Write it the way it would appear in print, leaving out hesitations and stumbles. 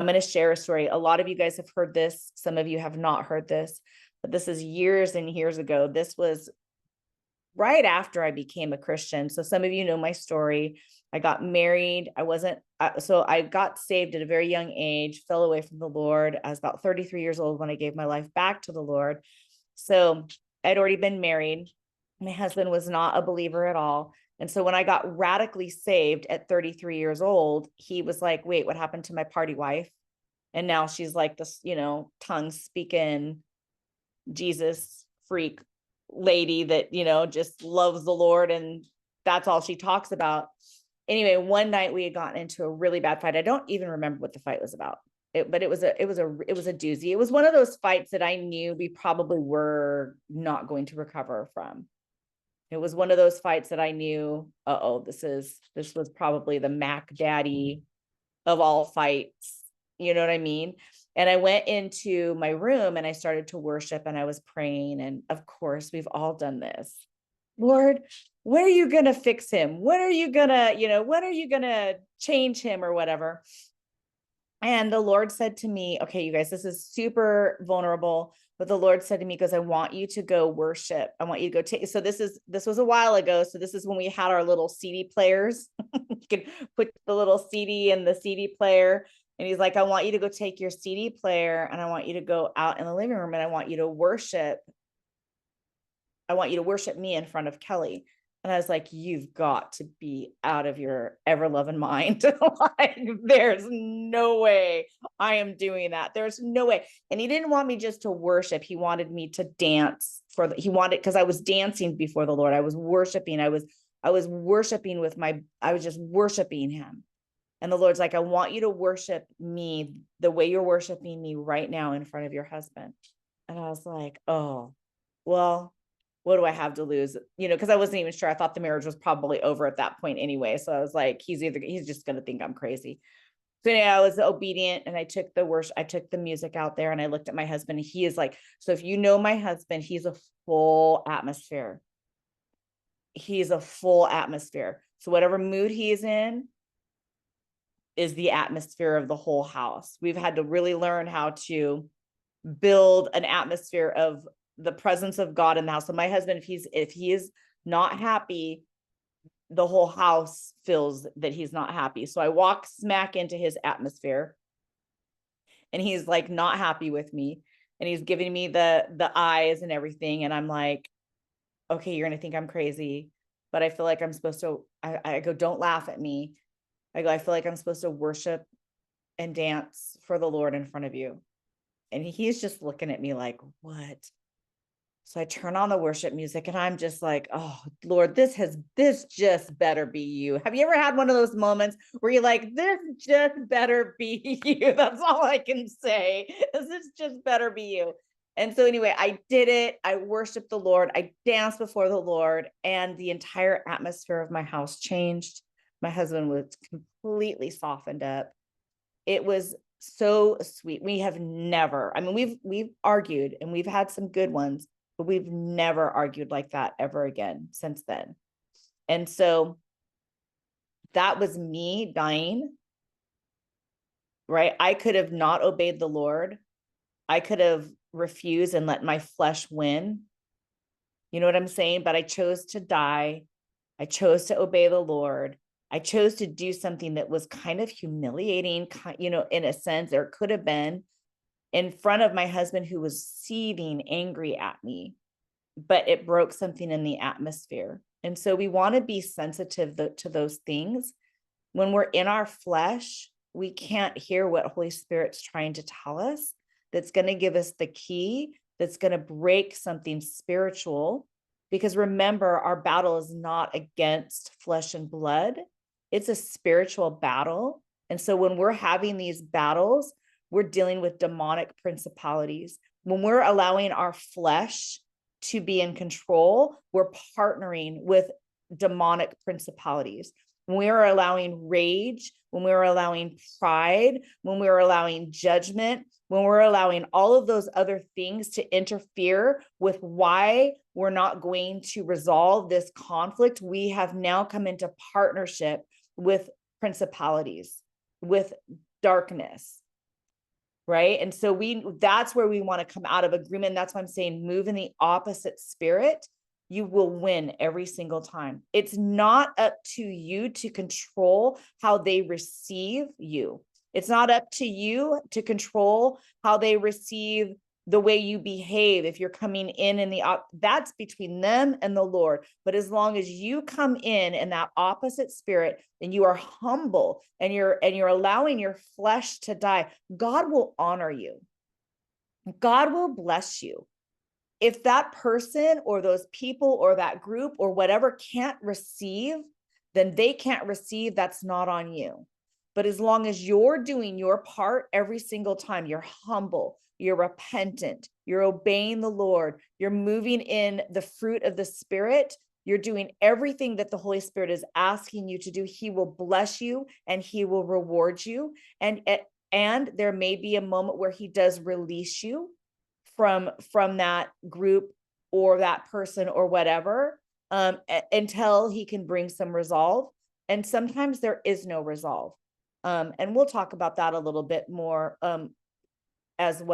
going to share a story. A lot of you guys have heard this. Some of you have not heard this, but this is years and years ago. This was right after I became a Christian. So some of you know my story. I got married. So I got saved at a very young age, fell away from the Lord. I was about 33 years old when I gave my life back to the Lord. So I'd already been married. My husband was not a believer at all. And so when I got radically saved at 33 years old, he was like, wait, what happened to my party wife? And now she's like this, tongue speaking Jesus freak lady that, just loves the Lord. And that's all she talks about. Anyway, one night we had gotten into a really bad fight. I don't even remember what the fight was about. But it was a doozy. It was one of those fights that I knew we probably were not going to recover from. It was one of those fights that I knew, this was probably the Mac Daddy of all fights. You know what I mean? And I went into my room and I started to worship and I was praying. And of course, we've all done this. Lord, when are you going to fix him? When are you going to change him or whatever? And the Lord said to me, okay, you guys, this is super vulnerable. But the Lord said to me, because I want you to go worship. I want you to go take. So this was a while ago. So this is when we had our little CD players. You could put the little CD in the CD player. And he's like, I want you to go take your CD player and I want you to go out in the living room and I want you to worship. I want you to worship me in front of Kelly. And I was like, you've got to be out of your ever-loving mind. Like, there's no way I am doing that. There's no way. And he didn't want me just to worship. He wanted me to dance because I was dancing before the Lord. I was worshiping. I was worshiping I was just worshiping him. And the Lord's like, I want you to worship me the way you're worshiping me right now in front of your husband. And I was like, oh, well, what do I have to lose? Because I wasn't even sure. I thought the marriage was probably over at that point anyway. So I was like, he's just going to think I'm crazy. So anyway, I was obedient and I took the music out there and I looked at my husband and he is like, so if you know my husband, he's a full atmosphere. He's a full atmosphere. So whatever mood he is in is the atmosphere of the whole house. We've had to really learn how to build an atmosphere of the presence of God in the house. So my husband, if he is not happy, the whole house feels that he's not happy. So I walk smack into his atmosphere and he's like not happy with me and he's giving me the eyes and everything. And I'm like, okay, you're going to think I'm crazy, but I feel like I'm supposed to, I go, don't laugh at me. I go, I feel like I'm supposed to worship and dance for the Lord in front of you. And he's just looking at me like, what? So I turn on the worship music and I'm just like, oh, Lord, this just better be you. Have you ever had one of those moments where you're like, this just better be you? That's all I can say. This just better be you. And so anyway, I did it. I worshiped the Lord. I danced before the Lord and the entire atmosphere of my house changed. My husband was completely softened up. It was so sweet. We have never, we've argued and we've had some good ones, but we've never argued like that ever again since then. And so that was me dying, right? I could have not obeyed the Lord. I could have refused and let my flesh win. You know what I'm saying? But I chose to die. I chose to obey the Lord. I chose to do something that was kind of humiliating, in a sense, or it could have been in front of my husband who was seething angry at me, but it broke something in the atmosphere. And so we want to be sensitive to those things. When we're in our flesh, we can't hear what Holy Spirit's trying to tell us. That's going to give us the key, that's going to break something spiritual. Because remember, our battle is not against flesh and blood. It's a spiritual battle. And so when we're having these battles, we're dealing with demonic principalities. When we're allowing our flesh to be in control, we're partnering with demonic principalities. When we are allowing rage, when we are allowing pride, when we are allowing judgment, when we're allowing all of those other things to interfere with why we're not going to resolve this conflict, we have now come into partnership with principalities, with darkness. right? And so that's where we want to come out of agreement. That's why I'm saying move in the opposite spirit. You will win every single time. It's not up to you to control how they receive you. It's not up to you to control how they receive the way you behave. If you're coming in that's between them and the Lord. But as long as you come in that opposite spirit, and you are humble, and you're allowing your flesh to die, God will honor you. God will bless you. If that person or those people or that group or whatever can't receive, then they can't receive. That's not on you. But as long as you're doing your part every single time, you're humble, you're repentant, you're obeying the Lord, you're moving in the fruit of the Spirit, you're doing everything that the Holy Spirit is asking you to do, He will bless you and He will reward you. And there may be a moment where He does release you from that group or that person or whatever, until He can bring some resolve. And sometimes there is no resolve. And we'll talk about that a little bit more as well.